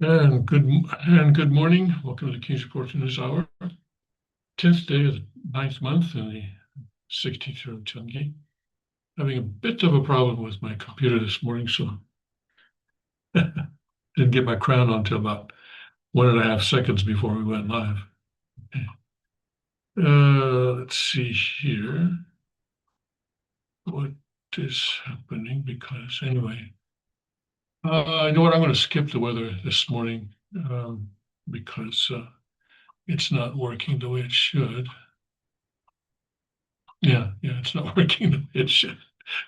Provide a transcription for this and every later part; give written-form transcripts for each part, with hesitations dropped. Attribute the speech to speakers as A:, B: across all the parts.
A: And good morning. Welcome to the King's Report News Hour. 10th day of the 9th month in the 16th year of Chungi. Having a bit of a problem with my computer this morning, so didn't get my crown on until about 1.5 seconds before we went live. Let's see here what is happening because anyway, you know what? I'm going to skip the weather this morning because it's not working the way it should. Yeah, it's not working the way it should.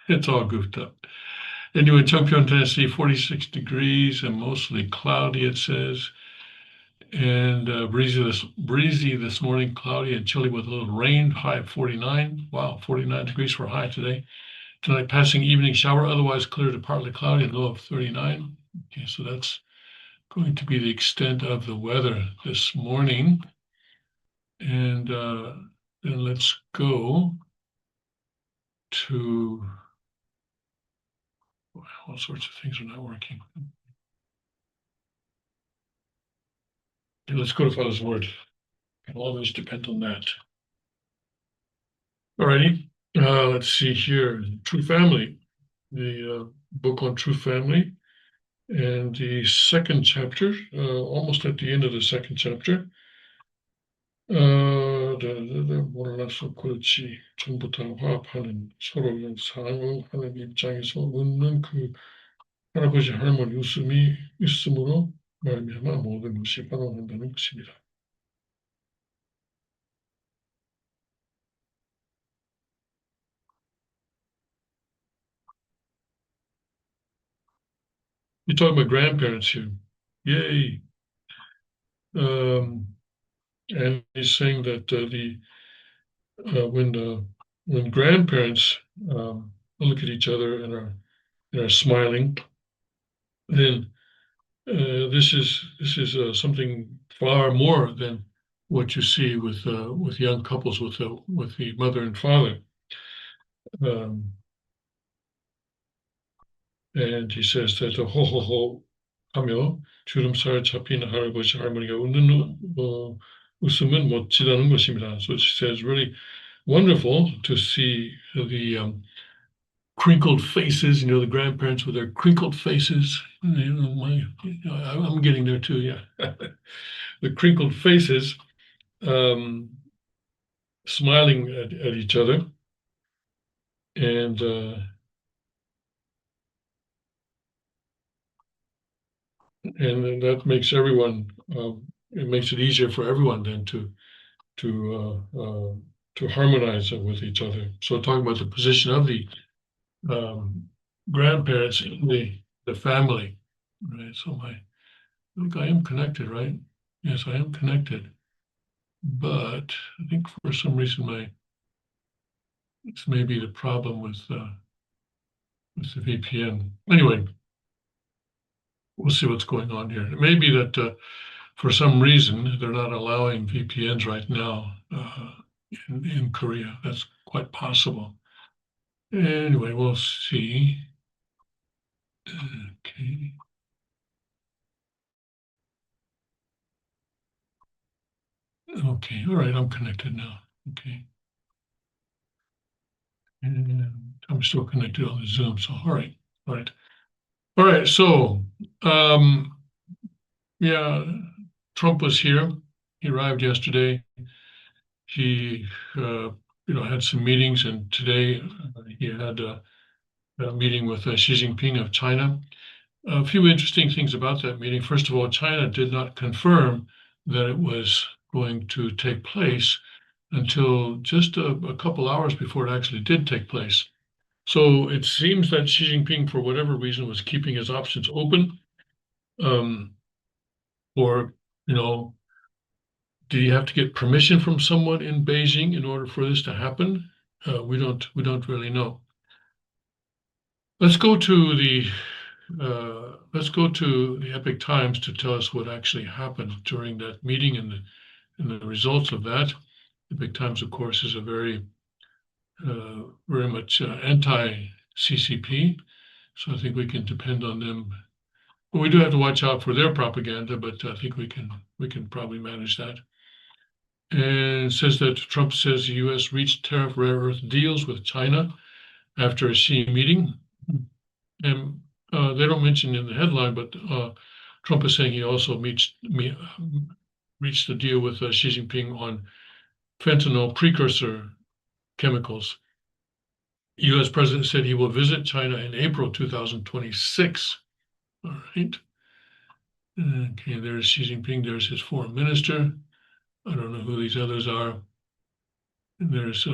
A: It's all goofed up. Anyway, Chungcheon, Tennessee, 46 degrees and mostly cloudy, it says. And breezy this morning, cloudy and chilly with a little rain, high of 49. Wow, 49 degrees for high today. Tonight, passing evening shower, otherwise clear to partly cloudy and low of 39. Okay, so that's going to be the extent of the weather this morning. And then let's go to all sorts of things are not working. Okay, let's go to Father's Word. It'll always depend on that. All righty. Let's see here. True Family, the book on True Family, and the second chapter, almost at the end of the second chapter. 몰라서 그렇지. 전부 다 화합하는 서로를 사랑하는 입장에서 웃는 그 할아버지 할머니 웃음이 있으므로 말미암아 모든 것이 환원한다는 것입니다. You're talking about grandparents here. Yay. And he's saying that when grandparents look at each other and are smiling, then this is something far more than what you see with young couples with the mother and father. And he says that 호호호 하며 주름살 잡힌 할아버지 할머니가 웃는 웃음은 멋지다는 것입니다. So she says really wonderful to see the crinkled faces, the grandparents with their crinkled faces. I'm getting there too, yeah. The crinkled faces smiling at each other. And that makes it makes it easier for everyone then to harmonize with each other. So talking about the position of the grandparents in the family, right? So I think I am connected, right? Yes, I am connected, but I think for some reason it's maybe the problem with the VPN. Anyway, we'll see what's going on here. It may be that for some reason they're not allowing VPNs right now in Korea. That's quite possible. Anyway, we'll see. Okay. Okay, all right, I'm connected now. Okay. And I'm still connected on the Zoom, so all right. All right, so yeah, Trump was here. He arrived yesterday. He had some meetings, and today he had a meeting with Xi Jinping of China. A few interesting things about that meeting. First of all, China did not confirm that it was going to take place until just a couple hours before it actually did take place. So it seems that Xi Jinping, for whatever reason, was keeping his options open. Or, do you have to get permission from someone in Beijing in order for this to happen? We don't really know. Let's go to the Epoch Times to tell us what actually happened during that meeting and the results of that. The Epoch Times, of course, is a very much anti-CCP, so I think we can depend on them we do have to watch out for their propaganda, but I think we can probably manage that. And it says that Trump says the U.S. reached tariff rare earth deals with China after a Xi meeting. And they don't mention in the headline, but Trump is saying he also reached a deal with Xi Jinping on fentanyl precursor chemicals. U.S. President said he will visit China in April 2026. All right. Okay, there's Xi Jinping. There's his foreign minister. I don't know who these others are. And there's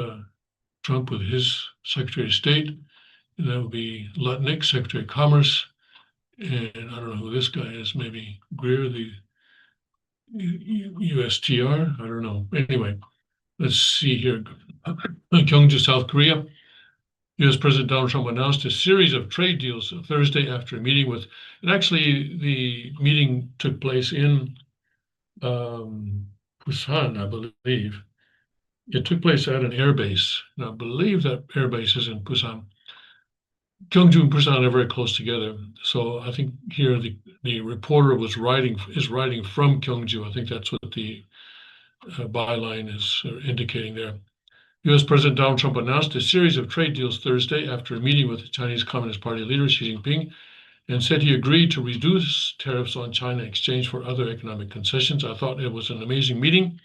A: Trump with his Secretary of State. And that would be Lutnick, Secretary of Commerce. And I don't know who this guy is. Maybe Greer, the USTR. I don't know. Anyway, let's see here. Gyeongju, South Korea. U.S. President Donald Trump announced a series of trade deals Thursday after a meeting with, and actually the meeting took place in Busan, I believe. It took place at an airbase. And I believe that airbase is in Busan. Gyeongju and Busan are very close together. So I think here the reporter is writing from Gyeongju. I think that's what the byline is indicating there. U.S. President Donald Trump announced a series of trade deals Thursday after a meeting with the Chinese Communist Party leader Xi Jinping and said he agreed to reduce tariffs on China in exchange for other economic concessions. I thought it was an amazing meeting,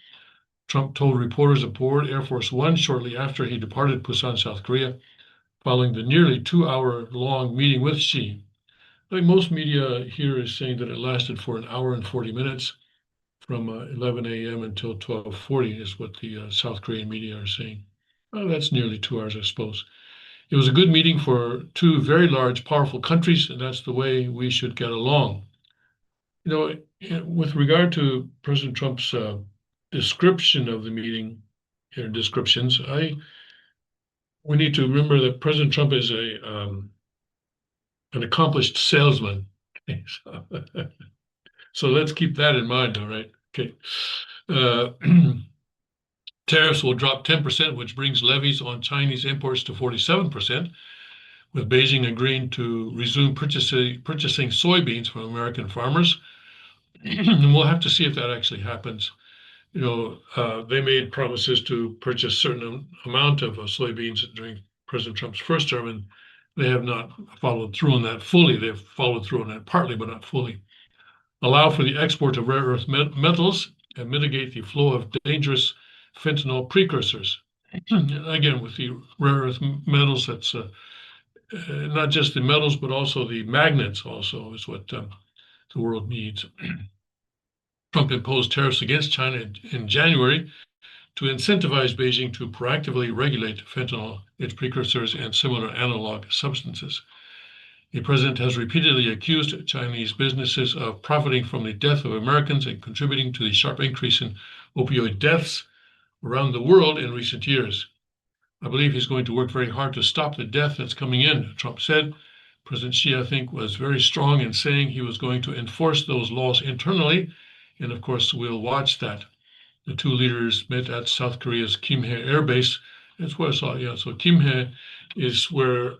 A: Trump told reporters aboard Air Force One shortly after he departed Busan, South Korea, following the nearly 2-hour-long meeting with Xi. I think most media here is saying that it lasted for an hour and 40 minutes from 11 a.m. until 12:40 is what the South Korean media are saying. That's nearly 2 hours, I suppose. It was a good meeting for two very large, powerful countries, and that's the way we should get along. You know, with regard to President Trump's description of the meeting, or descriptions, we need to remember that President Trump is an accomplished salesman. So let's keep that in mind, all right? Okay. Tariffs will drop 10%, which brings levies on Chinese imports to 47%, with Beijing agreeing to resume purchasing soybeans from American farmers. And we'll have to see if that actually happens. You know, they made promises to purchase a certain amount of soybeans during President Trump's first term, and they have not followed through on that fully. They've followed through on that partly, but not fully. Allow for the export of rare earth metals and mitigate the flow of dangerous fentanyl precursors. Again, with the rare earth metals, that's not just the metals, but also the magnets also is what the world needs. Trump imposed tariffs against China in January to incentivize Beijing to proactively regulate fentanyl, its precursors, and similar analog substances. The president has repeatedly accused Chinese businesses of profiting from the death of Americans and contributing to the sharp increase in opioid deaths around the world in recent years. I believe he's going to work very hard to stop the death that's coming in, Trump said. President Xi, I think, was very strong in saying he was going to enforce those laws internally, and of course, we'll watch that. The two leaders met at South Korea's Kimhae Air Base. That's where I saw it, yeah. So Kimhae is where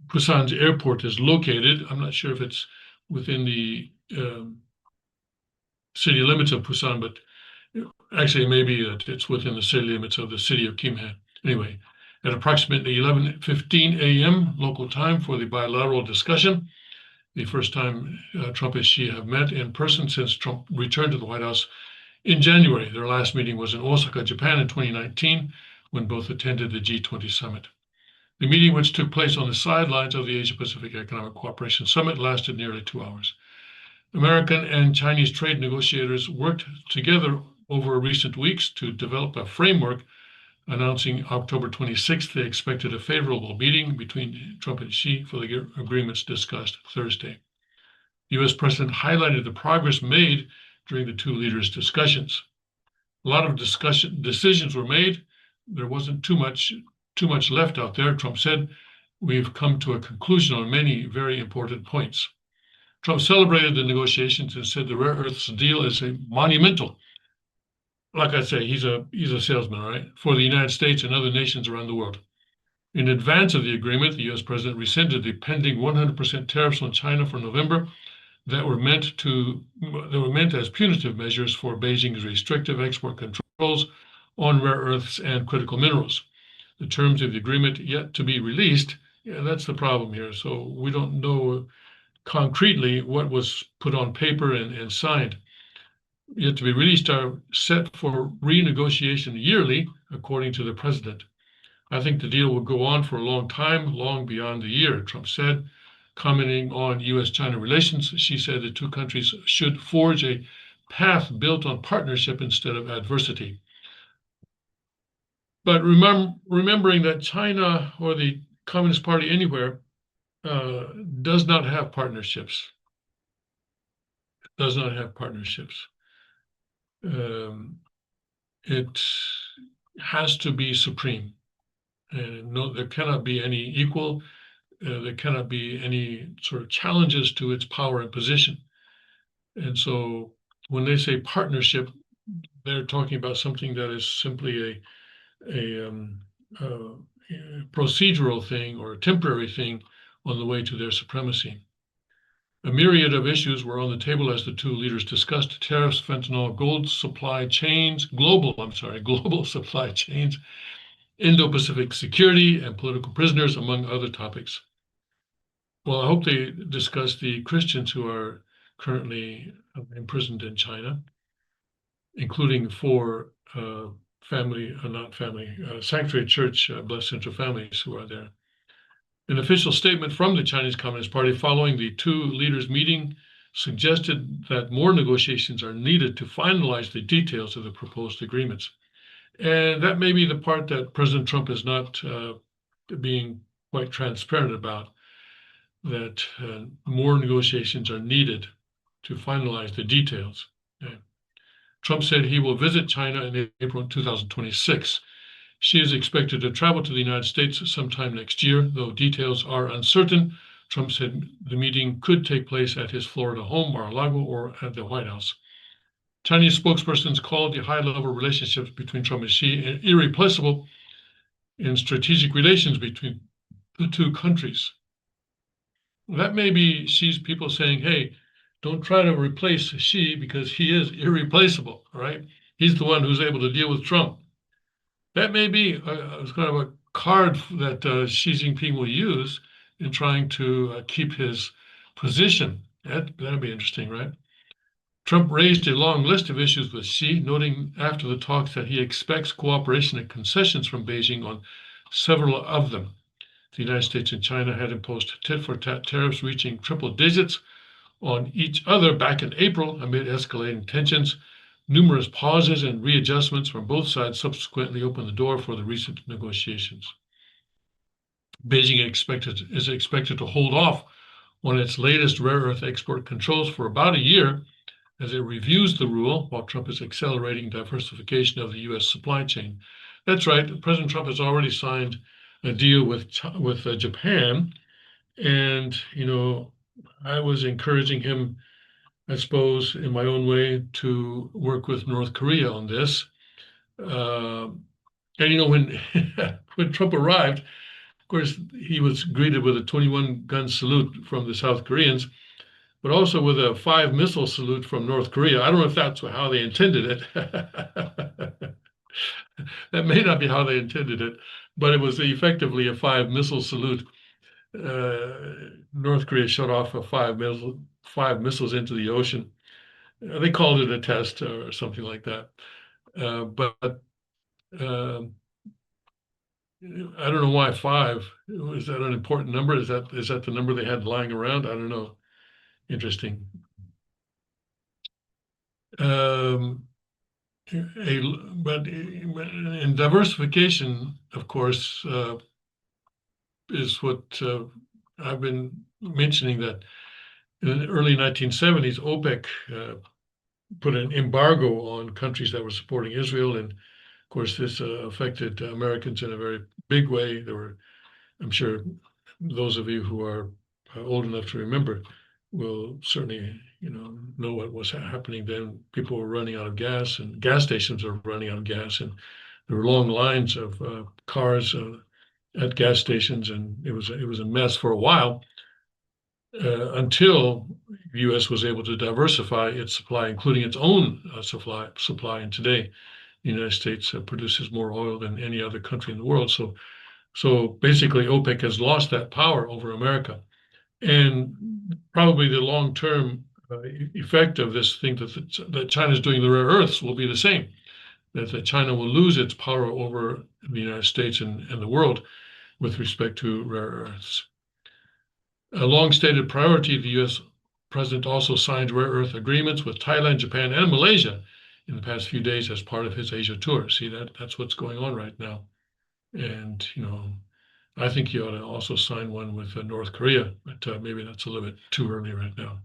A: Busan's airport is located. I'm not sure if it's within the city limits of Busan, but actually maybe it's within the city limits of the city of Kimhae. Anyway, at approximately 11:15 a.m. local time for the bilateral discussion, the first time Trump and Xi have met in person since Trump returned to the White House in January. Their last meeting was in Osaka, Japan in 2019, when both attended the G20 summit. The meeting, which took place on the sidelines of the Asia-Pacific Economic Cooperation Summit, lasted nearly 2 hours. American and Chinese trade negotiators worked together over recent weeks to develop a framework, announcing October 26th they expected a favorable meeting between Trump and Xi for the agreements discussed Thursday. The U.S. president highlighted the progress made during the two leaders' discussions. A lot of decisions were made. There wasn't too much left out there. Trump said, "We've come to a conclusion on many very important points." Trump celebrated the negotiations and said the rare earths deal is a monumental. Like I say, he's a salesman, right? For the United States and other nations around the world. In advance of the agreement, the U.S. president rescinded the pending 100% tariffs on China for November that were meant as punitive measures for Beijing's restrictive export controls on rare earths and critical minerals. The terms of the agreement yet to be released. Yeah, that's the problem here. So we don't know concretely what was put on paper and signed. Yet to be released are set for renegotiation yearly, according to the president. I think the deal will go on for a long time, long beyond the year, Trump said. Commenting on US-China relations, she said the two countries should forge a path built on partnership instead of adversity. But remembering that China or the Communist Party anywhere does not have partnerships. Does not have partnerships. It has to be supreme. And no, there cannot be any equal. There cannot be any sort of challenges to its power and position. And so when they say partnership, they're talking about something that is simply a procedural thing or a temporary thing on the way to their supremacy. A myriad of issues were on the table as the two leaders discussed tariffs, fentanyl, global supply chains, Indo-Pacific security, and political prisoners, among other topics. Well, I hope they discuss the Christians who are currently imprisoned in China, including four Sanctuary Church Blessed Central families who are there. An official statement from the Chinese Communist Party following the two leaders' meeting suggested that more negotiations are needed to finalize the details of the proposed agreements. And that may be the part that President Trump is not being quite transparent about, that more negotiations are needed to finalize the details. Okay. Trump said he will visit China in April 2026. She is expected to travel to the United States sometime next year, though details are uncertain. Trump said the meeting could take place at his Florida home, Mar-a-Lago, or at the White House. Chinese spokespersons called the high-level relationships between Trump and Xi irreplaceable in strategic relations between the two countries. That may be Xi's people saying, hey, don't try to replace Xi because he is irreplaceable, right? He's the one who's able to deal with Trump. That may be kind of a card that Xi Jinping will use in trying to keep his position. That'd be interesting, right? Trump raised a long list of issues with Xi, noting after the talks that he expects cooperation and concessions from Beijing on several of them. The United States and China had imposed tit-for-tat tariffs reaching triple digits on each other back in April amid escalating tensions. Numerous pauses and readjustments from both sides subsequently opened the door for the recent negotiations. Beijing is expected to hold off on its latest rare earth export controls for about a year as it reviews the rule, while Trump is accelerating diversification of the U.S. supply chain. That's right. President Trump has already signed a deal with Japan, and I was encouraging him, I suppose, in my own way, to work with North Korea on this. And when when Trump arrived, of course, he was greeted with a 21-gun salute from the South Koreans, but also with a 5-missile salute from North Korea. I don't know if that's how they intended it. That may not be how they intended it, but it was effectively a 5-missile salute. North Korea shot off 5 missiles into the ocean. They called it a test or something like that. But I don't know why 5. Is that an important number? Is that the number they had lying around? I don't know. Interesting. But in diversification, of course, is what I've been mentioning, that in the early 1970s, OPEC put an embargo on countries that were supporting Israel. And of course, this affected Americans in a very big way. I'm sure those of you who are old enough to remember will certainly, know what was happening then. People were running out of gas, and gas stations were running out of gas, and there were long lines of cars at gas stations, and it was a mess for a while until the U.S. was able to diversify its supply, including its own supply. And today, the United States produces more oil than any other country in the world. So basically, OPEC has lost that power over America, and probably the long-term effect of this thing that China is doing the rare earths will be the same. That China will lose its power over the United States and the world with respect to rare earths. A long-stated priority, the U.S. president also signed rare earth agreements with Thailand, Japan, and Malaysia in the past few days as part of his Asia tour. See, that's what's going on right now. And, I think he ought to also sign one with North Korea, but maybe that's a little bit too early right now.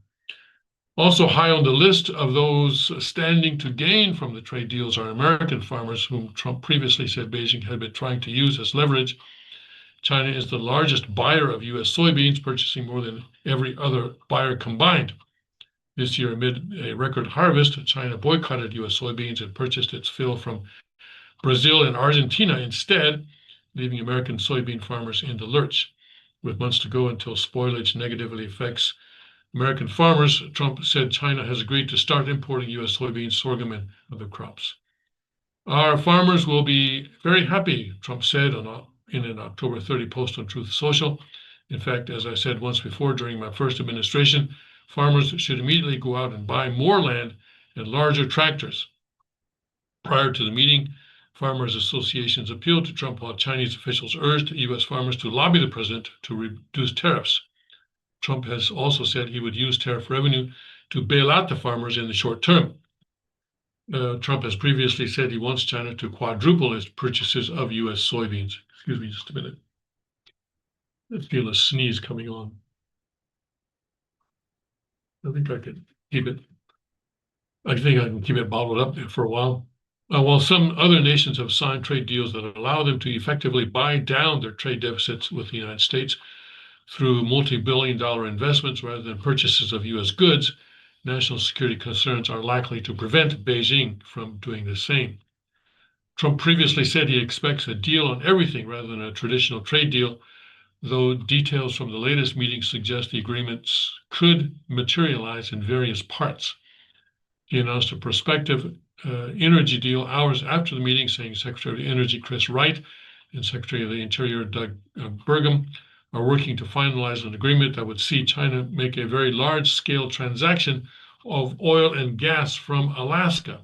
A: Also high on the list of those standing to gain from the trade deals are American farmers, whom Trump previously said Beijing had been trying to use as leverage. China is the largest buyer of U.S. soybeans, purchasing more than every other buyer combined. This year, amid a record harvest, China boycotted U.S. soybeans and purchased its fill from Brazil and Argentina instead, leaving American soybean farmers in the lurch. With months to go until spoilage negatively affects American farmers, Trump said China has agreed to start importing U.S. soybeans, sorghum, and other crops. Our farmers will be very happy, Trump said in an October 30 post on Truth Social. In fact, as I said once before during my first administration, farmers should immediately go out and buy more land and larger tractors. Prior to the meeting, farmers associations appealed to Trump while Chinese officials urged U.S. farmers to lobby the president to reduce tariffs. Trump has also said he would use tariff revenue to bail out the farmers in the short term. Trump has previously said he wants China to quadruple its purchases of U.S. soybeans. Excuse me just a minute. I feel a sneeze coming on. I think I can keep it. I think I can keep it bottled up for a while. While some other nations have signed trade deals that allow them to effectively buy down their trade deficits with the United States through multi-billion-dollar investments rather than purchases of U.S. goods, national security concerns are likely to prevent Beijing from doing the same. Trump previously said he expects a deal on everything rather than a traditional trade deal, though details from the latest meeting suggest the agreements could materialize in various parts. He announced a prospective energy deal hours after the meeting, saying Secretary of Energy Chris Wright and Secretary of the Interior Doug Burgum are working to finalize an agreement that would see China make a very large-scale transaction of oil and gas from Alaska.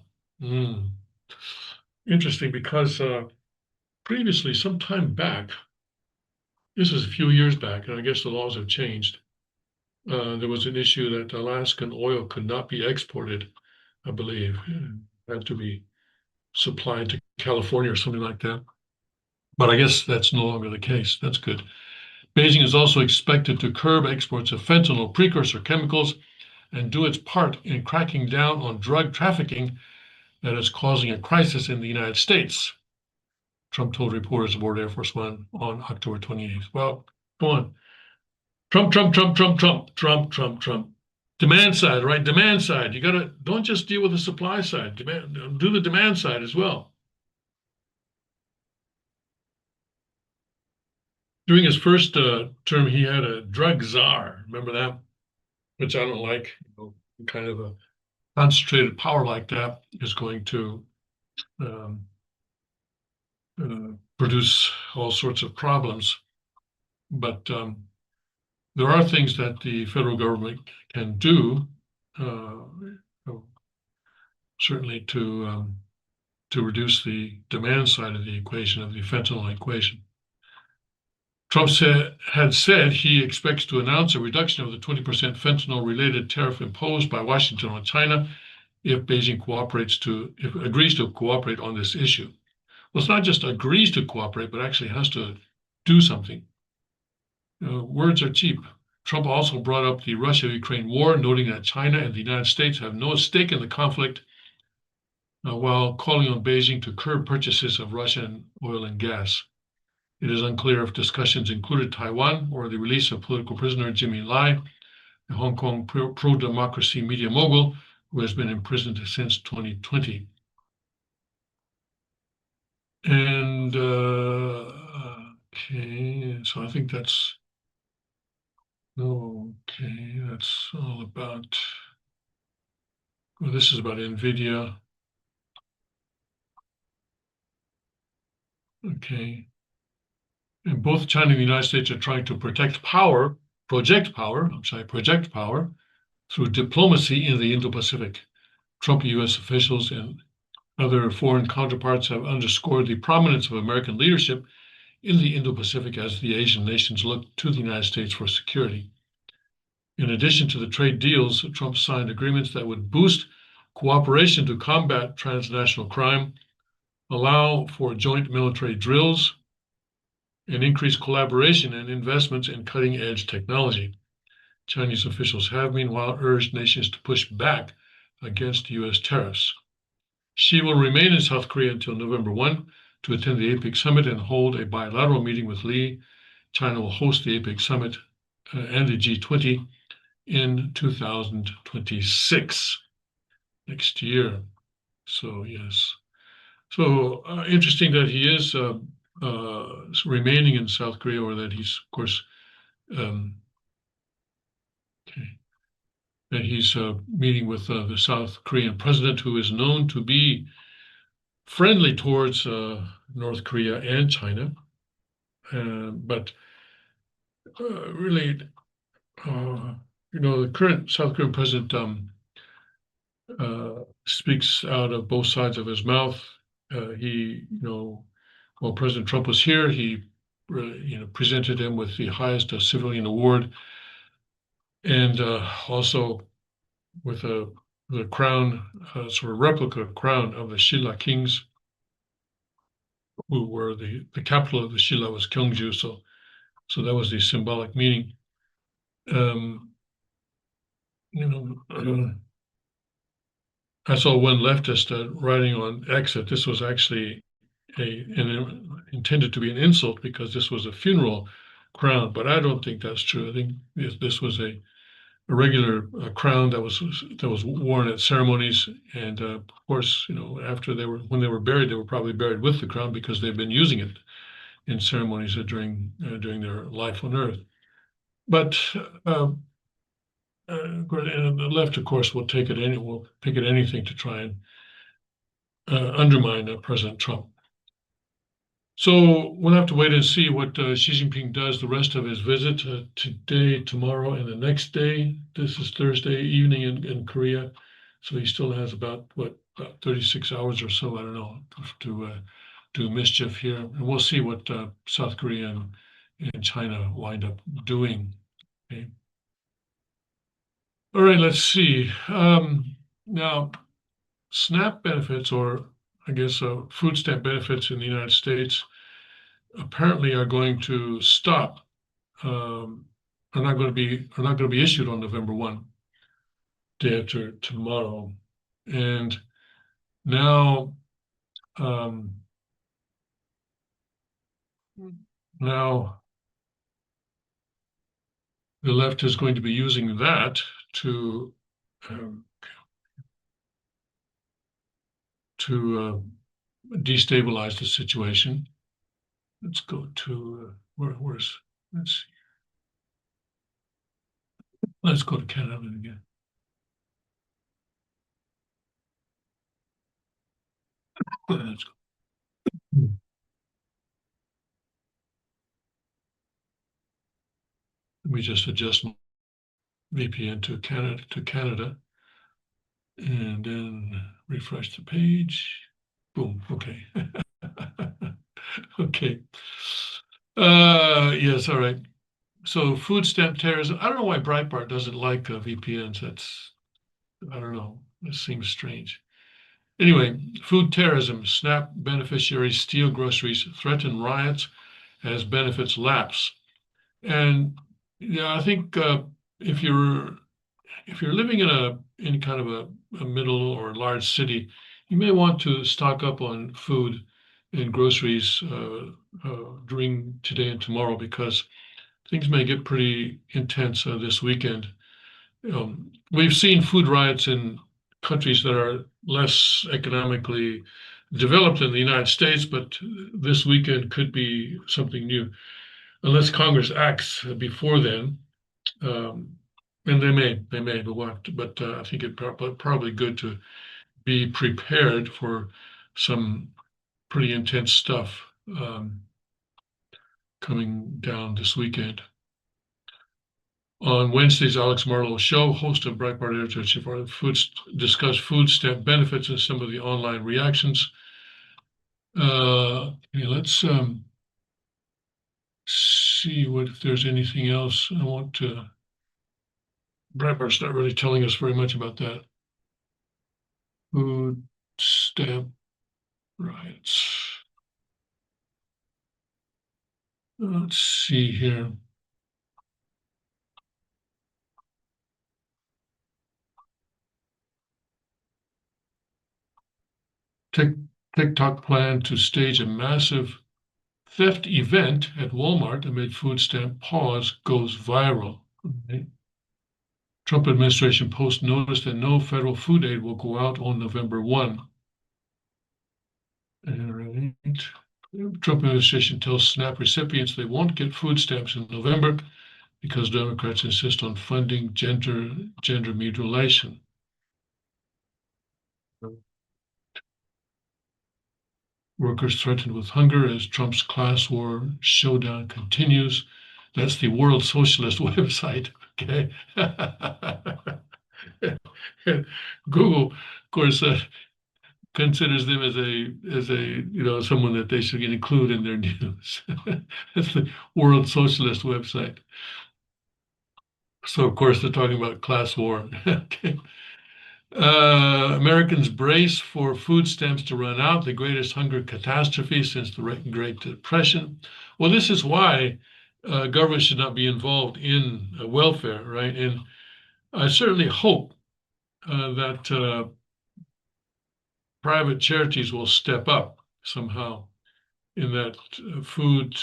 A: Interesting, because previously, some time back, this was a few years back, and I guess the laws have changed, there was an issue that Alaskan oil could not be exported, I believe. It had to be supplied to California or something like that. But I guess that's no longer the case. That's good. Beijing is also expected to curb exports of fentanyl precursor chemicals and do its part in cracking down on drug trafficking that is causing a crisis in the United States, Trump told reporters aboard Air Force One on October 28th. Well, come on. Trump. Demand side, right? Demand side. You don't just deal with the supply side. Do the demand side as well. During his first term, he had a drug czar. Remember that? Which I don't like. Kind of a concentrated power like that is going to produce all sorts of problems. But there are things that the federal government can do, certainly to reduce the demand side of the equation, of the fentanyl equation. Trump had said he expects to announce a reduction of the 20% fentanyl-related tariff imposed by Washington on China if Beijing agrees to cooperate on this issue. Well, it's not just agrees to cooperate, but actually has to do something. Words are cheap. Trump also brought up the Russia-Ukraine war, noting that China and the United States have no stake in the conflict, while calling on Beijing to curb purchases of Russian oil and gas. It is unclear if discussions included Taiwan or the release of political prisoner Jimmy Lai, a Hong Kong pro-democracy media mogul who has been imprisoned since 2020. And Okay, so I think that's okay. That's all about. Well, this is about NVIDIA. Okay. And both China and the United States are trying to project power through diplomacy in the Indo-Pacific. Trump U.S. officials and other foreign counterparts have underscored the prominence of American leadership in the Indo-Pacific as the Asian nations look to the United States for security. In addition to the trade deals, Trump signed agreements that would boost cooperation to combat transnational crime, allow for joint military drills, and increase collaboration and investments in cutting-edge technology. Chinese officials have, meanwhile, urged nations to push back against U.S. tariffs. Xi will remain in South Korea until November 1 to attend the APEC summit and hold a bilateral meeting with Li. China will host the APEC summit and the G20 in 2026, next year. So, yes. So interesting that he is remaining in South Korea, or that he's, of course, okay, that he's meeting with the South Korean president, who is known to be friendly towards North Korea and China, but really, the current South Korean president speaks out of both sides of his mouth. While President Trump was here, he presented him with the highest civilian award, and also with the crown, sort of replica crown of the Shilla kings, who were the capital of the Shilla was Gyeongju, so that was the symbolic meaning. I saw one leftist writing on X that this was actually intended to be an insult because this was a funeral crown, but I don't think that's true. I think this was a regular crown that was worn at ceremonies, and of course, after when they were buried, they were probably buried with the crown because they've been using it in ceremonies during their life on Earth. But and the left, of course, will pick at anything to try and undermine President Trump. So we'll have to wait and see what Xi Jinping does the rest of his visit today, tomorrow, and the next day. This is Thursday evening in Korea, so he still has about 36 hours or so, I don't know, to do mischief here. And we'll see what South Korea and China wind up doing. Okay. All right, let's see. Now, SNAP benefits, or I guess food stamp benefits in the United States, apparently are going to stop. Are not going to be issued on November 1, day after tomorrow, and now the left is going to be using that to destabilize the situation. Let's go to let's go to Canada again. Let's go. Let me just adjust my VPN to Canada, and then refresh the page. Boom. Okay. Okay. Yes. All right. So food stamp terrorism. I don't know why Breitbart doesn't like VPNs. I don't know. It seems strange. Anyway, food terrorism. SNAP beneficiaries steal groceries, threaten riots as benefits lapse. And yeah, I think if you're living in kind of a middle or large city, you may want to stock up on food and groceries during today and tomorrow, because things may get pretty intense this weekend. We've seen food riots in countries that are less economically developed in the United States, but this weekend could be something new. unless Congress acts before then. Um, and they may, but I think it probably good to be prepared for some pretty intense stuff coming down this weekend. On Wednesday's Alex Marlowe show, host of Breitbart editor-in-chief discussed food stamp benefits and some of the online reactions. Let's see if there's anything else I want to. Breitbart's not really telling us very much about that. Food stamp riots. Let's see here. TikTok plan to stage a massive theft event at Walmart amid food stamp pause goes viral. Okay. Trump administration post notice that no federal food aid will go out on November 1. All right. Trump administration tells SNAP recipients they won't get food stamps in November because Democrats insist on funding gender mutilation. Workers threatened with hunger as Trump's class war showdown continues. That's the World Socialist website. Okay. Google, of course, considers them as someone that they should include in their news. That's the World Socialist website. So of course they're talking about class war. Okay. Americans brace for food stamps to run out, the greatest hunger catastrophe since the Great Depression. Well, this is why government should not be involved in welfare, right? And I certainly hope that private charities will step up somehow in that food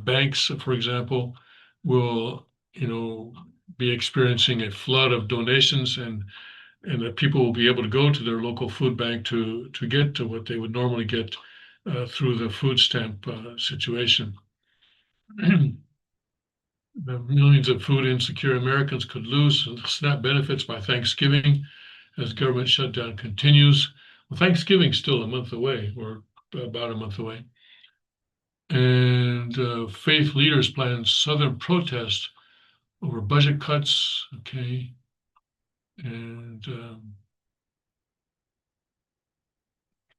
A: banks, for example, will, be experiencing a flood of donations and that people will be able to go to their local food bank to get to what they would normally get through the food stamp situation. The millions of food insecure Americans could lose SNAP benefits by Thanksgiving as government shutdown continues. Well, Thanksgiving's still a month away, or about a month away. And faith leaders plan Southern protest over budget cuts. Okay. And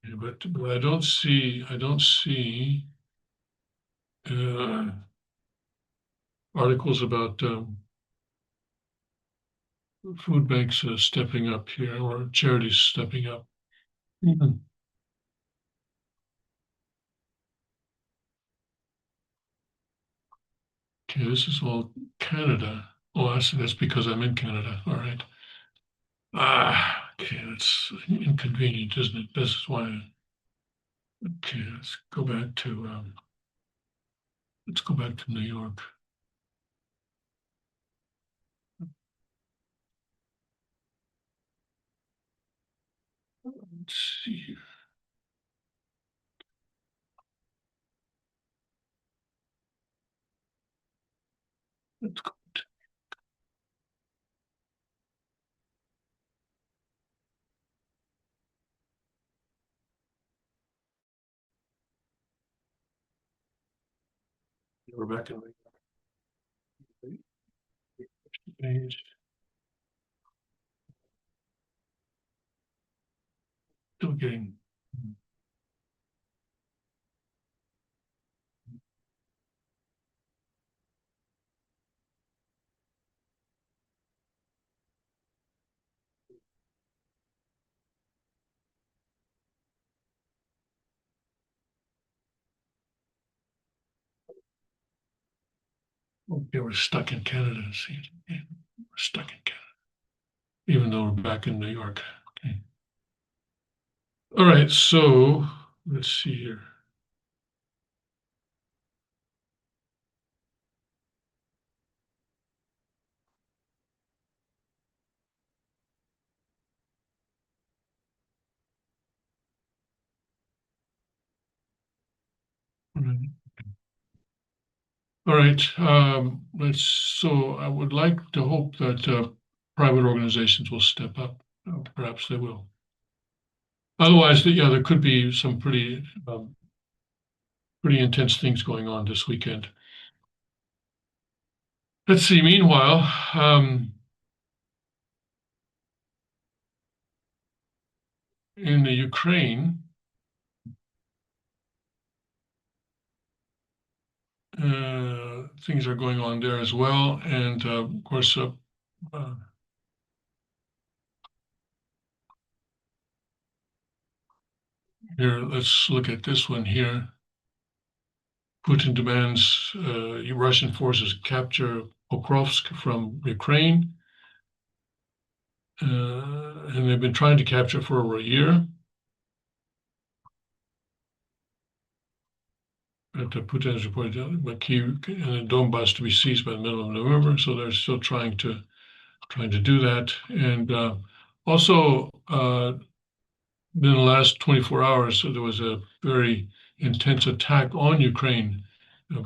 A: yeah, but I don't see uh, articles about food banks stepping up here or charities stepping up. Mhm. Okay, this is all Canada. Oh, I see. That's because I'm in Canada. All right. Okay, that's inconvenient, isn't it? This is why. Okay, let's go back to New York. Let's see here. Let's go. We're back in the page. Still getting. Okay, we're stuck in Canada. See, we're stuck in Canada, even though we're back in New York. Okay. All right, so let's see here. All right. All right. So I would like to hope that private organizations will step up. Perhaps they will. Otherwise, yeah, there could be some pretty intense things going on this weekend. Let's see. Meanwhile, in the Ukraine, things are going on there as well, and of course, uh, here, let's look at this one here. Putin demands Russian forces capture Pokrovsk from Ukraine, and they've been trying to capture it for over a year. But Putin has reported Kyiv and Donbass to be seized by the middle of November, so they're still trying to do that. And also, in the last 24 hours, so there was a very intense attack on Ukraine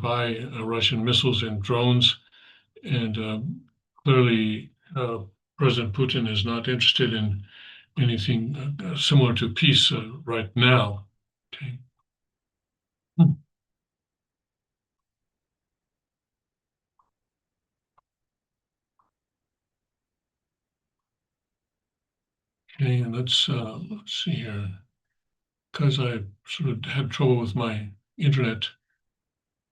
A: by Russian missiles and drones. And clearly, President Putin is not interested in anything similar to peace right now. Okay. Okay, and let's see here. Because I sort of had trouble with my internet,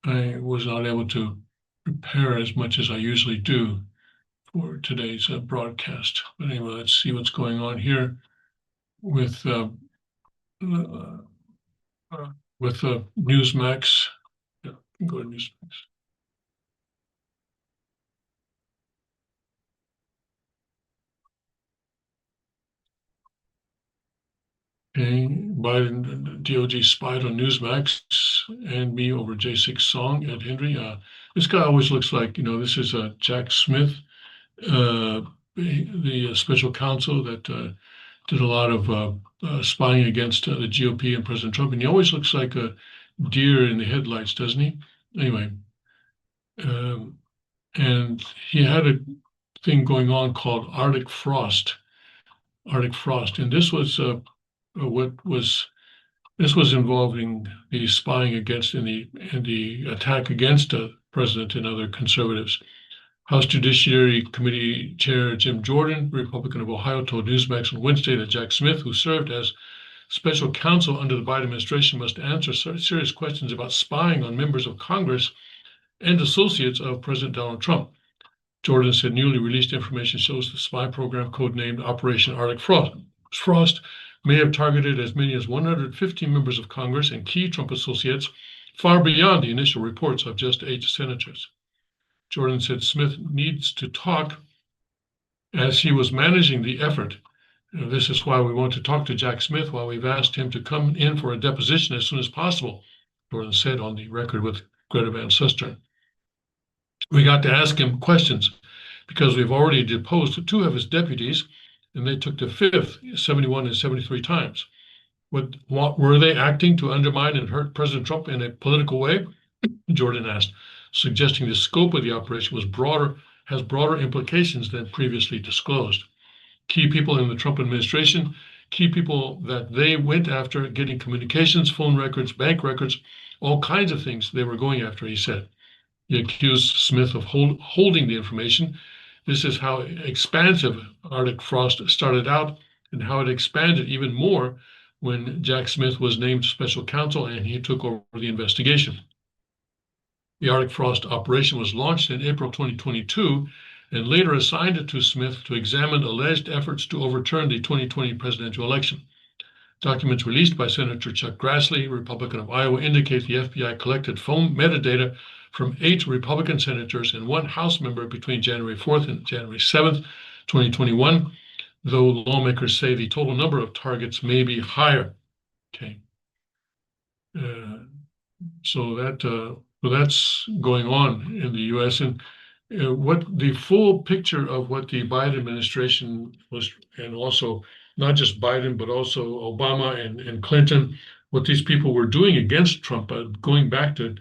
A: I was not able to prepare as much as I usually do for today's broadcast. But anyway, let's see what's going on here with uh, Newsmax. Yeah, go to Newsmax. Okay, Biden DOJ spied on Newsmax and me over J6 Song at Henry. This guy always looks like, this is Jack Smith, the special counsel that did a lot of spying against the GOP and President Trump. And he always looks like a deer in the headlights, doesn't he? Anyway, um, and he had a thing going on called Arctic Frost. Arctic Frost, and what was this was involving the spying against in the attack against the president and other conservatives. House Judiciary Committee Chair Jim Jordan, Republican of Ohio, told Newsmax on Wednesday that Jack Smith, who served as special counsel under the Biden administration, must answer serious questions about spying on members of Congress and associates of President Donald Trump. Jordan said newly released information shows the spy program codenamed Operation Arctic Frost may have targeted as many as 150 members of Congress and key Trump associates, far beyond the initial reports of just 8 senators. Jordan said Smith needs to talk as he was managing the effort. This is why we want to talk to Jack Smith, why we've asked him to come in for a deposition as soon as possible, Jordan said on the record with Greta Van Susteren. We got to ask him questions because we've already deposed 2 of his deputies, and they took the 5th 71 and 73 times. What were they acting to undermine and hurt President Trump in a political way? Jordan asked, suggesting the scope of the operation has broader implications than previously disclosed. Key people in the Trump administration, key people that they went after, getting communications, phone records, bank records, all kinds of things they were going after, he said. He accused Smith of holding the information. This is how expansive Arctic Frost started out and how it expanded even more when Jack Smith was named special counsel and he took over the investigation. The Arctic Frost operation was launched in April 2022 and later assigned to Smith to examine alleged efforts to overturn the 2020 presidential election. Documents released by Senator Chuck Grassley, Republican of Iowa, indicate the FBI collected phone metadata from 8 Republican senators and 1 House member between January 4th and January 7th, 2021, though lawmakers say the total number of targets may be higher. Okay. So that's going on in the U.S. And what the full picture of what the Biden administration was, and also not just Biden, but also Obama and Clinton, what these people were doing against Trump, going back to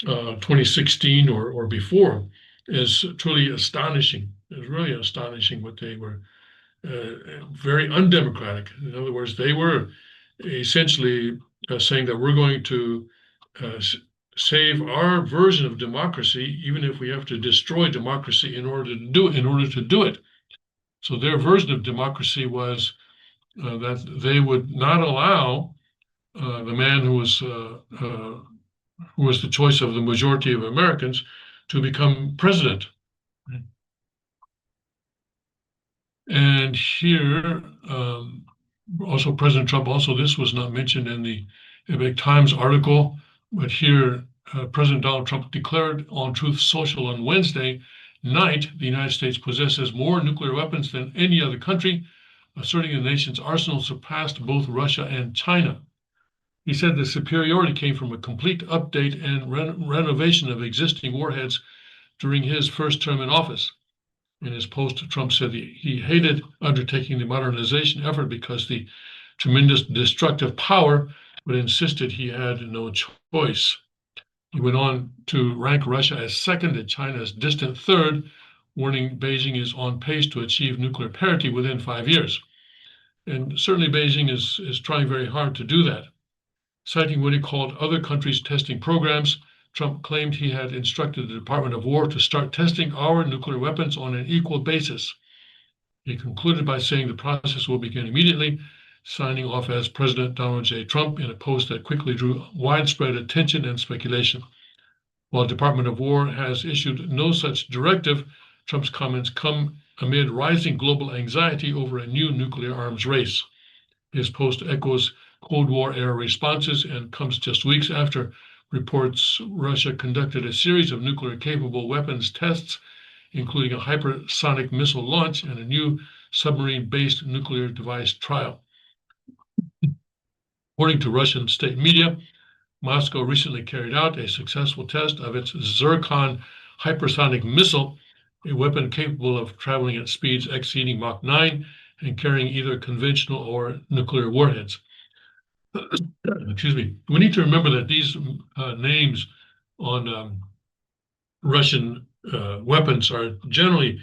A: 2016 or before is truly astonishing. It's really astonishing what they were very undemocratic. In other words, they were essentially saying that we're going to uh, save our version of democracy, even if we have to destroy democracy in order to do it. In order to do it, so their version of democracy was that they would not allow the man who was the choice of the majority of Americans to become president. And here, also President Trump, also this was not mentioned in the Epoch Times article, but here President Donald Trump declared on Truth Social on Wednesday night the United States possesses more nuclear weapons than any other country, asserting the nation's arsenal surpassed both Russia and China. He said the superiority came from a complete update and renovation of existing warheads during his first term in office. In his post, Trump said he hated undertaking the modernization effort because the tremendous destructive power, but insisted he had no choice. He went on to rank Russia as second and China as distant third, warning Beijing is on pace to achieve nuclear parity within 5 years. And certainly Beijing is trying very hard to do that. Citing what he called other countries' testing programs, Trump claimed he had instructed the Department of War to start testing our nuclear weapons on an equal basis. He concluded by saying the process will begin immediately, signing off as President Donald J. Trump in a post that quickly drew widespread attention and speculation. While the Department of War has issued no such directive, Trump's comments come amid rising global anxiety over a new nuclear arms race. His post echoes Cold War era responses and comes just weeks after reports Russia conducted a series of nuclear capable weapons tests, including a hypersonic missile launch and a new submarine based nuclear device trial. According to Russian state media, Moscow recently carried out a successful test of its Zircon hypersonic missile, a weapon capable of traveling at speeds exceeding Mach 9 and carrying either conventional or nuclear warheads. Excuse me. We need to remember that these names on Russian weapons are generally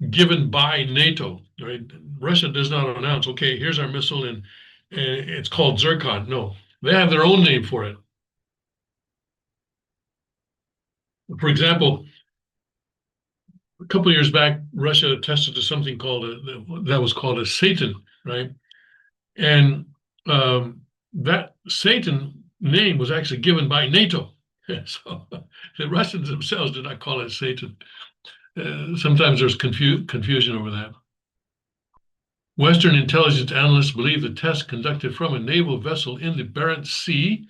A: given by NATO. Right? Russia does not announce, okay, here's our missile and it's called Zircon. No, they have their own name for it. For example, a couple of years back, Russia tested something called that was called a Satan, right? And that Satan name was actually given by NATO. So the Russians themselves did not call it Satan. Sometimes there's confusion over that. Western intelligence analysts believe the test conducted from a naval vessel in the Barents Sea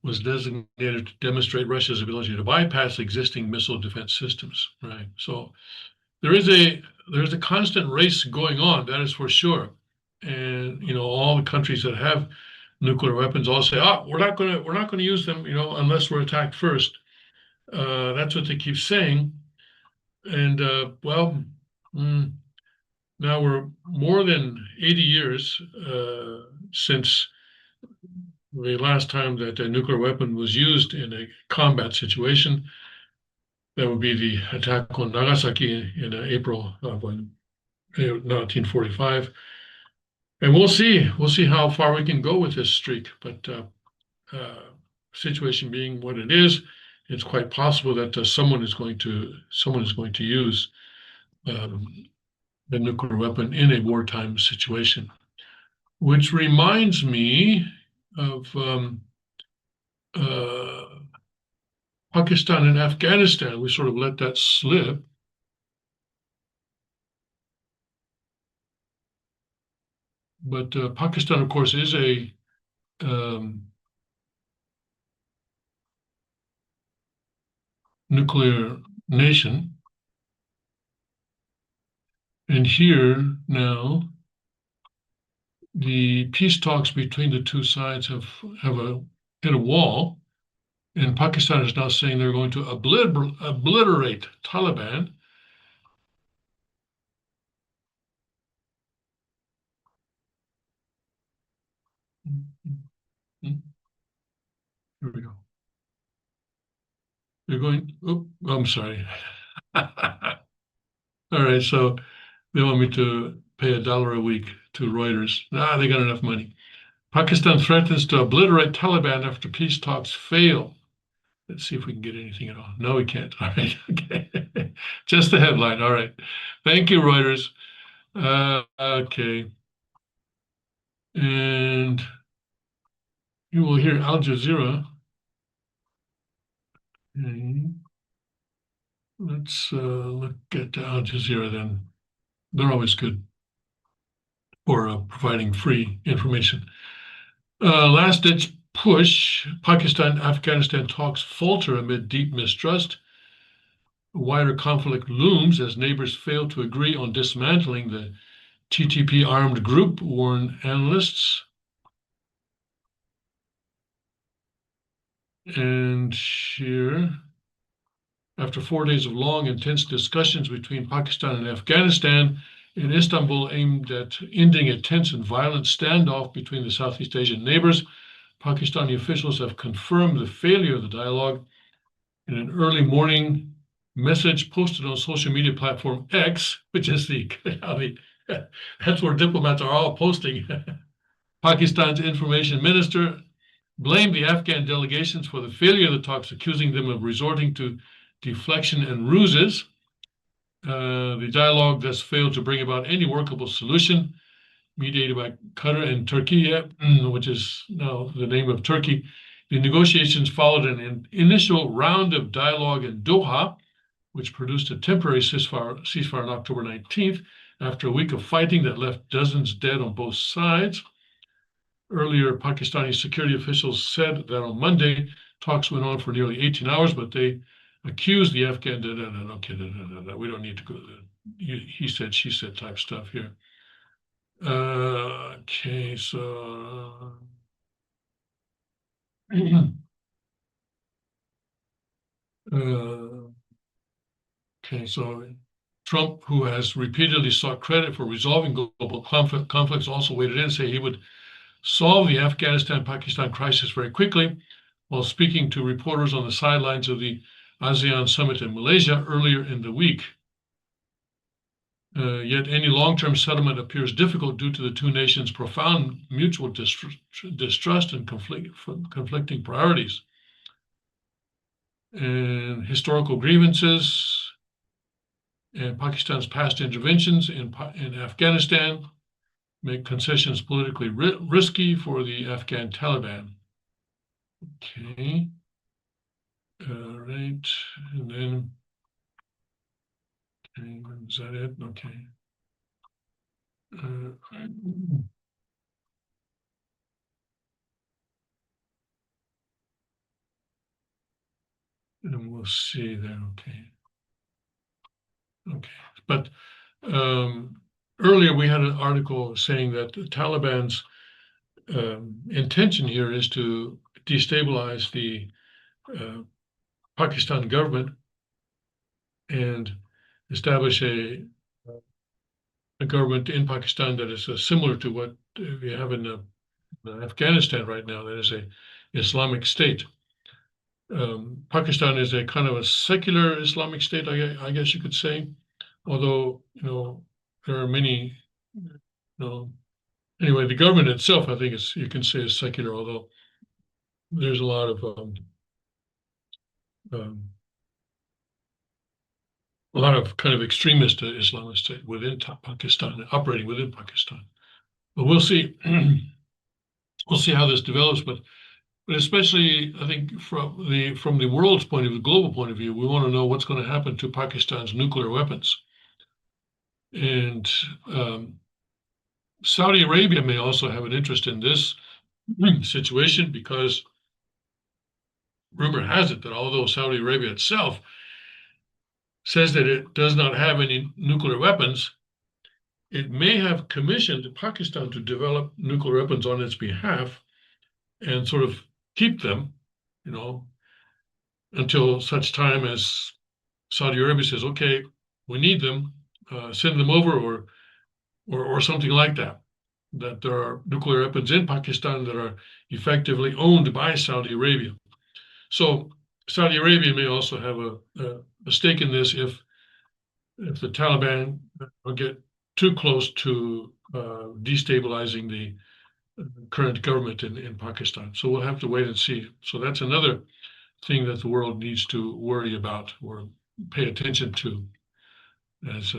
A: was designated to demonstrate Russia's ability to bypass existing missile defense systems. Right. So there's a constant race going on. That is for sure. And all the countries that have nuclear weapons all say, "Oh, we're not gonna use them, unless we're attacked first." That's what they keep saying. And now we're more than 80 years since the last time that a nuclear weapon was used in a combat situation. That would be the attack on Nagasaki in April of 1945. And we'll see how far we can go with this streak. But situation being what it is, it's quite possible that someone is going to use the nuclear weapon in a wartime situation. Which reminds me of Pakistan and Afghanistan. We sort of let that slip. But Pakistan, of course, is a nuclear nation. And here now, the peace talks between the two sides have hit a wall, and Pakistan is now saying they're going to obliterate Taliban. Here we go. They're going, oh, I'm sorry. All right, so they want me to pay $1 a week to Reuters. They got enough money. Pakistan threatens to obliterate Taliban after peace talks fail. Let's see if we can get anything at all. No, we can't. All right, okay. Just the headline. All right. Thank you, Reuters. Okay. And you will hear Al Jazeera. Okay. Let's look at Al Jazeera then. They're always good for providing free information. Last-ditch push. Pakistan-Afghanistan talks falter amid deep mistrust. Wider conflict looms as neighbors fail to agree on dismantling the TTP armed group, warn analysts. And here, after 4 days of long, intense discussions between Pakistan and Afghanistan in Istanbul aimed at ending a tense and violent standoff between the Southeast Asian neighbors, Pakistani officials have confirmed the failure of the dialogue in an early morning message posted on social media platform X, which is that's where diplomats are all posting. Pakistan's information minister blamed the Afghan delegations for the failure of the talks, accusing them of resorting to deflection and ruses. The dialogue thus failed to bring about any workable solution, mediated by Qatar and Turkey, which is now the name of Turkey. The negotiations followed an initial round of dialogue in Doha, which produced a temporary ceasefire on October 19th, after a week of fighting that left dozens dead on both sides. Earlier, Pakistani security officials said that on Monday, talks went on for nearly 18 hours, but they accused the Afghan, we don't need to go there. He said, she said type stuff here. Okay, so okay, so Trump, who has repeatedly sought credit for resolving global conflicts, also weighed in and said he would solve the Afghanistan-Pakistan crisis very quickly, while speaking to reporters on the sidelines of the ASEAN summit in Malaysia earlier in the week. Yet any long-term settlement appears difficult due to the two nations' profound mutual distrust and conflicting priorities. And historical grievances and Pakistan's past interventions in Afghanistan make concessions politically risky for the Afghan Taliban. Okay. All right. And then, okay, is that it? Okay. And we'll see there. Okay. Okay. But earlier we had an article saying that the Taliban's intention here is to destabilize the Pakistan government and establish a government in Pakistan that is similar to what we have in Afghanistan right now, that is a Islamic state. Pakistan is a kind of a secular Islamic state, I guess you could say, although, there are many, anyway, the government itself, I think you can say is secular, although there's a lot of kind of extremist Islamist within Pakistan, operating within Pakistan. But we'll see. We'll see how this develops. But especially, I think from the world's point of view, global point of view, we want to know what's going to happen to Pakistan's nuclear weapons. And Saudi Arabia may also have an interest in this situation, because rumor has it that although Saudi Arabia itself says that it does not have any nuclear weapons, it may have commissioned Pakistan to develop nuclear weapons on its behalf and sort of keep them, until such time as Saudi Arabia says, okay, we need them, send them over, or something like that. That there are nuclear weapons in Pakistan that are effectively owned by Saudi Arabia. So Saudi Arabia may also have a stake in this if the Taliban get too close to destabilizing the current government in Pakistan. So we'll have to wait and see. So that's another thing that the world needs to worry about or pay attention to as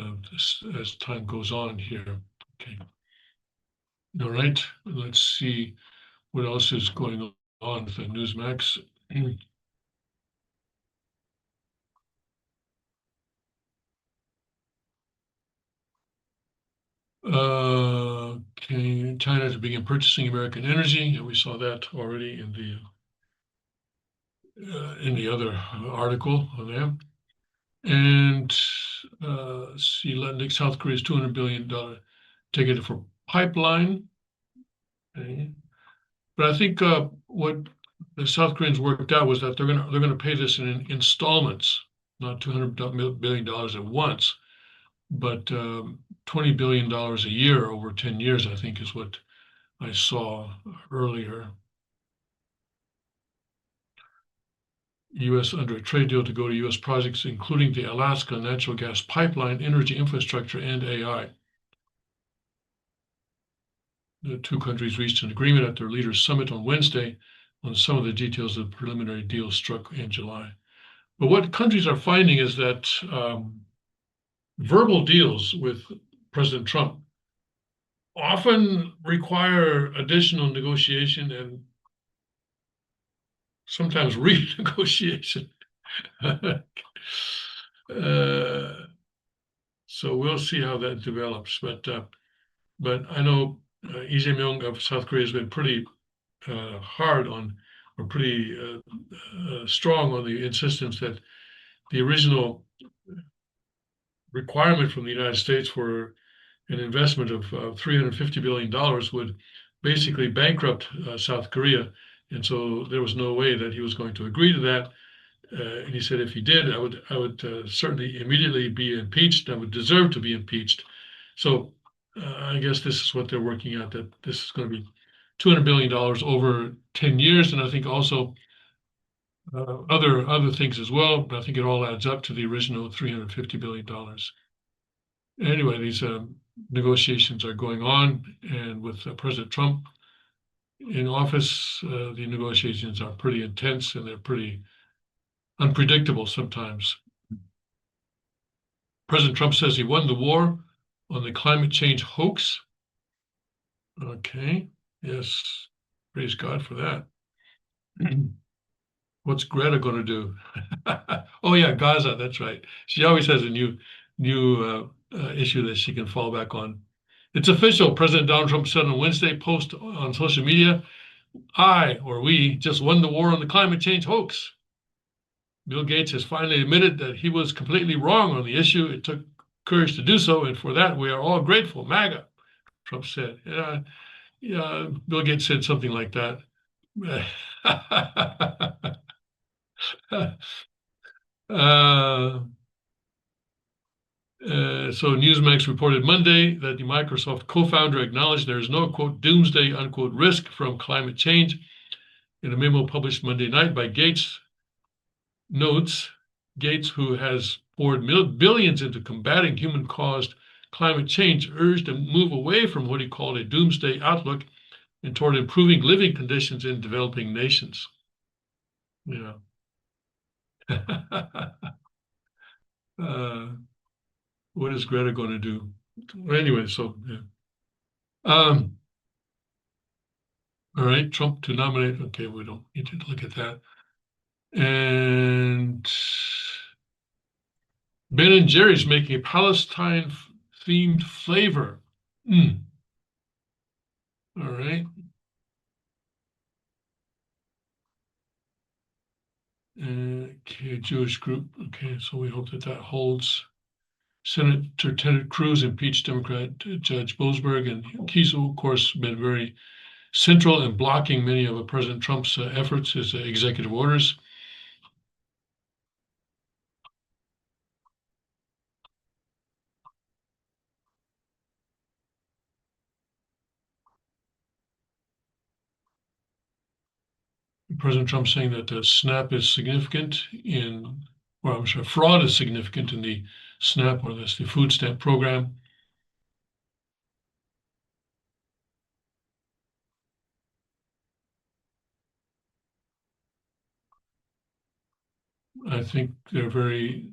A: time goes on here. Okay. All right. Let's see what else is going on with the Newsmax. Okay, China to begin purchasing American energy, and we saw that already in the other article on that. And see, South Korea's $200 billion ticket for pipeline. Okay. But I think what the South Koreans worked out was that they're gonna pay this in installments, not $200 billion at once, but $20 billion a year over 10 years, I think is what I saw earlier. U.S. under a trade deal to go to U.S. projects, including the Alaska natural gas pipeline, energy infrastructure, and AI. The two countries reached an agreement at their leaders' summit on Wednesday on some of the details of the preliminary deal struck in July. But what countries are finding is that verbal deals with President Trump often require additional negotiation and sometimes renegotiation. So we'll see how that develops. But I know Lee Jae-myung of South Korea has been pretty hard on, or pretty strong on the insistence that the original requirement from the United States for an investment of $350 billion would basically bankrupt South Korea. And so there was no way that he was going to agree to that. And he said, if he did, I would certainly immediately be impeached. I would deserve to be impeached. So I guess this is what they're working out, that this is going to be $200 billion over 10 years. And I think also other things as well, but I think it all adds up to the original $350 billion. Anyway, these negotiations are going on, and with President Trump in office, the negotiations are pretty intense and they're pretty unpredictable sometimes. President Trump says he won the war on the climate change hoax. Okay, yes, praise God for that. What's Greta going to do? Oh yeah, Gaza. That's right. She always has a new issue that she can fall back on. It's official. President Donald Trump said on Wednesday, post on social media, we just won the war on the climate change hoax. Bill Gates has finally admitted that he was completely wrong on the issue. It took courage to do so, and for that we are all grateful. MAGA, Trump said. Yeah, Bill Gates said something like that. uh, so Newsmax reported Monday that the Microsoft co-founder acknowledged there is no, quote, doomsday, unquote, risk from climate change. In a memo published Monday night by Gates, notes Gates, who has poured billions into combating human-caused climate change, urged a move away from what he called a doomsday outlook and toward improving living conditions in developing nations. Yeah. What is Greta going to do? Anyway, so yeah. All right, Trump to nominate. Okay, we don't need to look at that. And Ben and Jerry's making a Palestine-themed flavor. All right. Okay, Jewish group. Okay, so we hope that that holds. Senator Ted Cruz impeached Democrat Judge Boasberg, and he's, of course, been very central in blocking many of President Trump's efforts, his executive orders. President Trump saying that the SNAP is significant in, well, I'm sorry, fraud is significant in the SNAP, or that's the food stamp program. I think there's very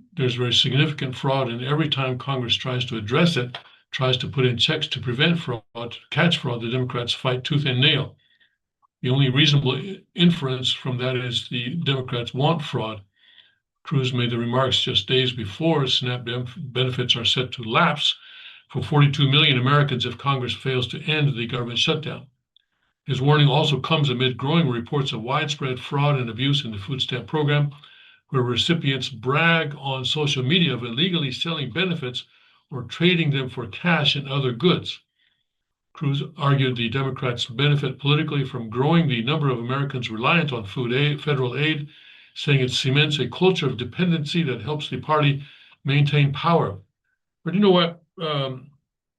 A: significant fraud, and every time Congress tries to address it, tries to put in checks to prevent fraud, catch fraud, the Democrats fight tooth and nail. The only reasonable inference from that is the Democrats want fraud. Cruz made the remarks just days before SNAP benefits are set to lapse for 42 million Americans if Congress fails to end the government shutdown. His warning also comes amid growing reports of widespread fraud and abuse in the food stamp program, where recipients brag on social media of illegally selling benefits or trading them for cash and other goods. Cruz argued the Democrats benefit politically from growing the number of Americans reliant on federal aid, saying it cements a culture of dependency that helps the party maintain power. But you know what?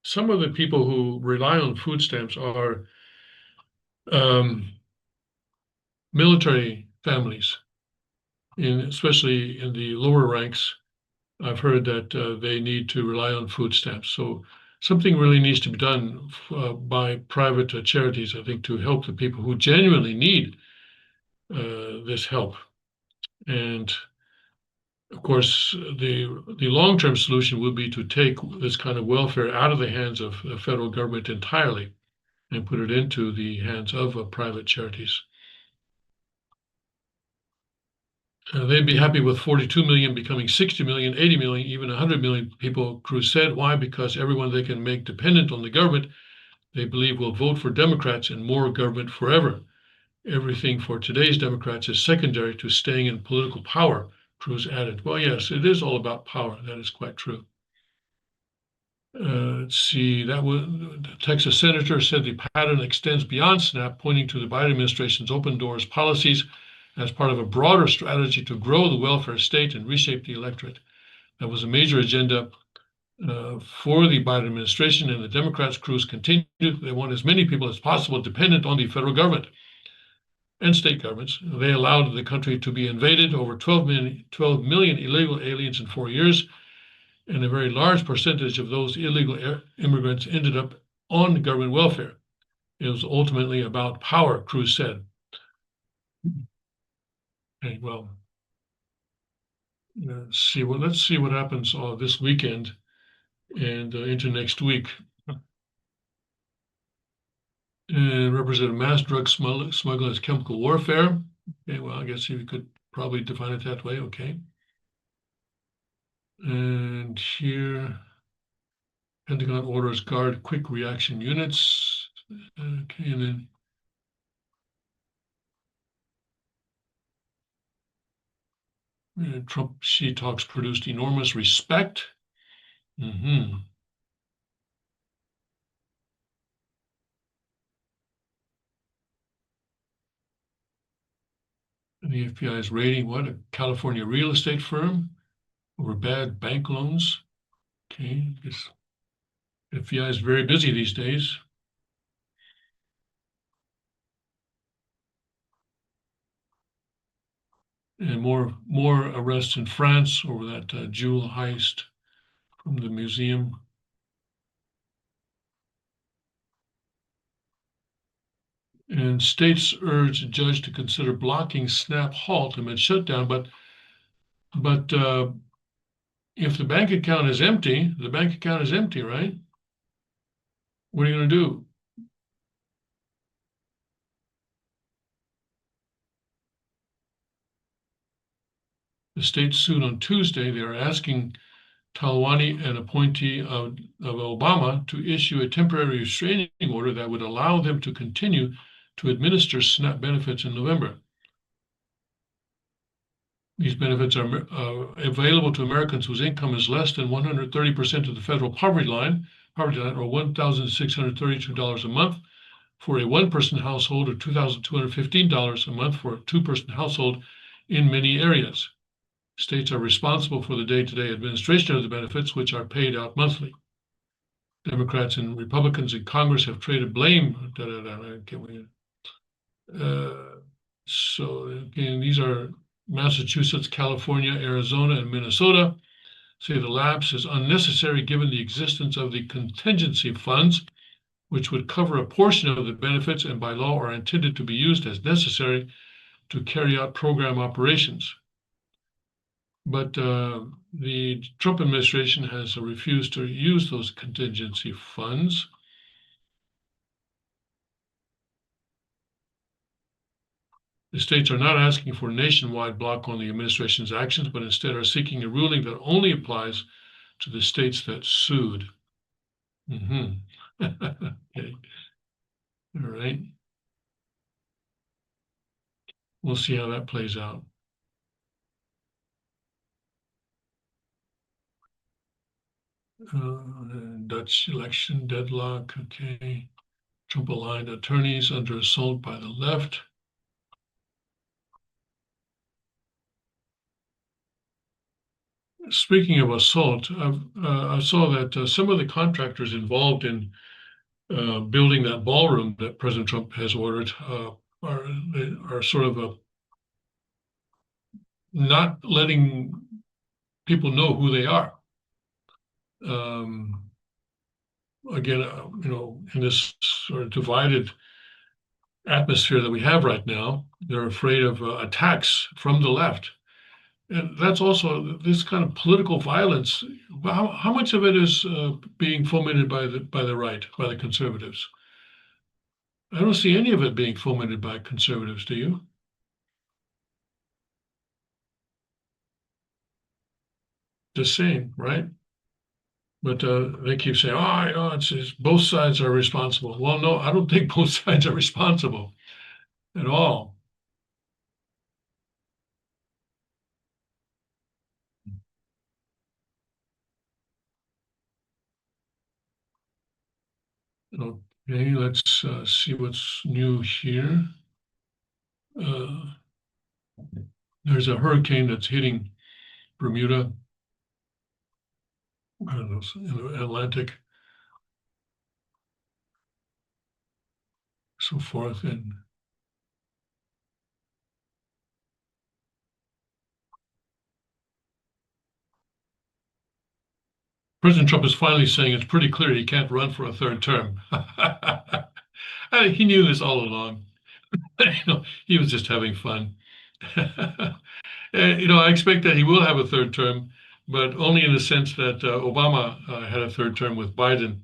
A: Some of the people who rely on food stamps are military families, especially in the lower ranks. I've heard that they need to rely on food stamps. So something really needs to be done by private charities, I think, to help the people who genuinely need this help. And of course, the long-term solution would be to take this kind of welfare out of the hands of the federal government entirely and put it into the hands of private charities. They'd be happy with 42 million becoming 60 million, 80 million, even 100 million people, Cruz said. Why? Because everyone they can make dependent on the government, they believe will vote for Democrats and more government forever. Everything for today's Democrats is secondary to staying in political power, Cruz added. Well, yes, it is all about power. That is quite true. Let's see, the Texas senator said the pattern extends beyond SNAP, pointing to the Biden administration's open doors policies as part of a broader strategy to grow the welfare state and reshape the electorate. That was a major agenda for the Biden administration, and the Democrats, Cruz, continued. They want as many people as possible dependent on the federal government and state governments. They allowed the country to be invaded, over 12 million illegal aliens in 4 years, and a very large percentage of those illegal immigrants ended up on government welfare. It was ultimately about power, Cruz said. Okay, well, let's see what happens this weekend and into next week. And represent mass drug smuggling as chemical warfare. Okay, well, I guess you could probably define it that way. Okay. And here, Pentagon orders guard quick reaction units. Okay, and then Trump Xi talks produced enormous respect. Mm-hmm. And the FBI is raiding what? A California real estate firm over bad bank loans. Okay, I guess FBI is very busy these days. And more arrests in France over that jewel heist from the museum. And states urge a judge to consider blocking SNAP halt amid shutdown. But if the bank account is empty, right? What are you going to do? The state sued on Tuesday. They are asking Talwani, an appointee of Obama, to issue a temporary restraining order that would allow them to continue to administer SNAP benefits in November. These benefits are available to Americans whose income is less than 130% of the federal poverty line, or $1,632 a month for a one-person household, or $2,215 a month for a two-person household in many areas. States are responsible for the day-to-day administration of the benefits, which are paid out monthly. Democrats and Republicans in Congress have traded blame. So again, these are Massachusetts, California, Arizona, and Minnesota. Say the lapse is unnecessary given the existence of the contingency funds, which would cover a portion of the benefits and by law are intended to be used as necessary to carry out program operations. But the Trump administration has refused to use those contingency funds. The states are not asking for a nationwide block on the administration's actions, but instead are seeking a ruling that only applies to the states that sued. Okay. All right. We'll see how that plays out. Dutch election deadlock. Okay. Trump aligned attorneys under assault by the left. Speaking of assault, I saw that some of the contractors involved in building that ballroom that President Trump has ordered are sort of not letting people know who they are. Again, in this sort of divided atmosphere that we have right now, they're afraid of attacks from the left. And that's also this kind of political violence. How much of it is being fomented by the right, by the conservatives? I don't see any of it being fomented by conservatives. Do you? The same, right? But they keep saying, "Oh, it's both sides are responsible." Well, no, I don't think both sides are responsible at all. Okay, let's see what's new here. Uh, there's a hurricane that's hitting Bermuda, I don't know, in the Atlantic, so forth. And President Trump is finally saying it's pretty clear he can't run for a third term. He knew this all along. He was just having fun. I expect that he will have a third term, but only in the sense that Obama had a third term with Biden,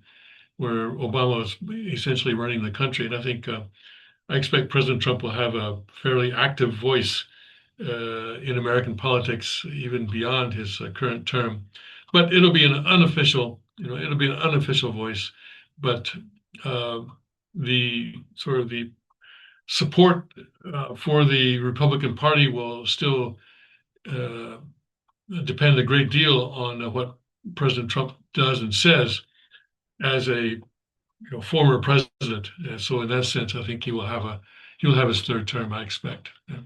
A: where Obama was essentially running the country. And I think I expect President Trump will have a fairly active voice in American politics, even beyond his current term. But it'll be an unofficial, it'll be an unofficial voice. But uh, the sort of the support for the Republican Party will still uh, depend a great deal on what President Trump does and says as a former president. So in that sense, I think he'll have his third term. I expect. Yeah.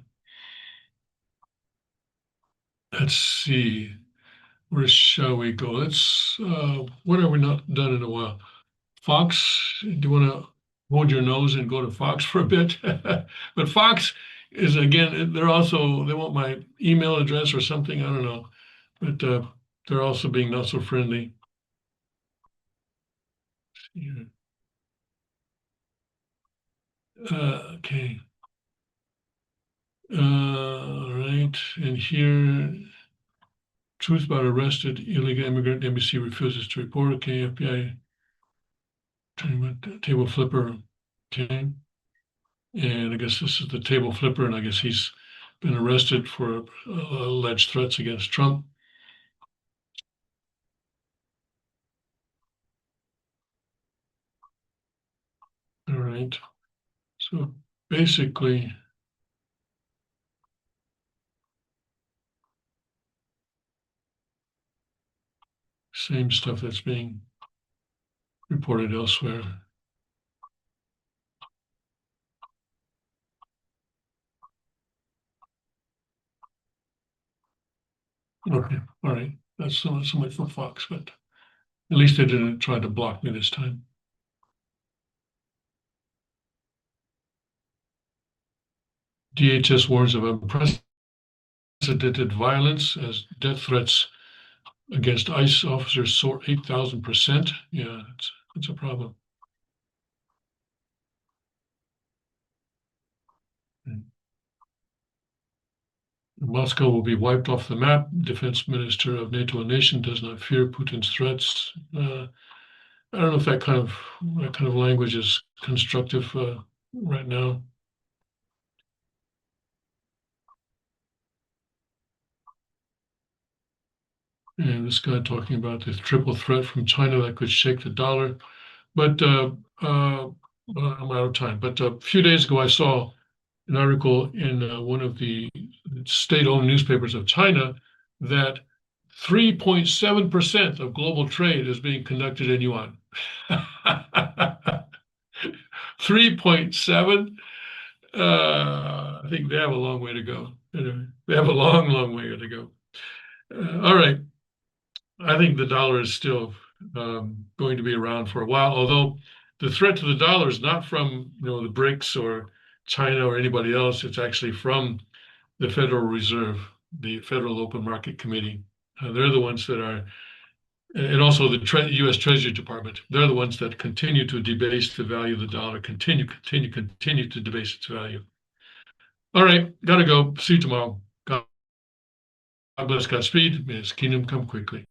A: Let's see. Where shall we go? What have we not done in a while? Fox, do you want to hold your nose and go to Fox for a bit? But Fox is, again, they want my email address or something. I don't know. But they're also being not so friendly. Yeah. Okay. Right. And here, truth about arrested illegal immigrant, NBC refuses to report. Okay, FBI table flipper. Okay. And I guess this is the table flipper, and I guess he's been arrested for alleged threats against Trump. All right. So basically, same stuff that's being reported elsewhere. Okay, all right. That's so much for Fox, but at least they didn't try to block me this time. DHS warns of unprecedented violence as death threats against ICE officers soar 8,000%. Yeah, it's a problem. Moscow will be wiped off the map. Defense Minister of NATO nation does not fear Putin's threats. I don't know if that kind of language is constructive right now. And this guy talking about the triple threat from China that could shake the dollar. But well, I'm out of time. But a few days ago, I saw an article in one of the state-owned newspapers of China that 3.7% of global trade is being conducted in yuan. 3.7. I think they have a long way to go. Anyway, they have a long, long way to go. All right. I think the dollar is still going to be around for a while, although the threat to the dollar is not from the BRICS or China or anybody else. It's actually from the Federal Reserve, the Federal Open Market Committee. They're the ones that are, and also the U.S. Treasury Department. They're the ones that continue to debase the value of the dollar, continue to debase its value. All right, gotta go. See you tomorrow. God bless, Godspeed. May His kingdom come quickly.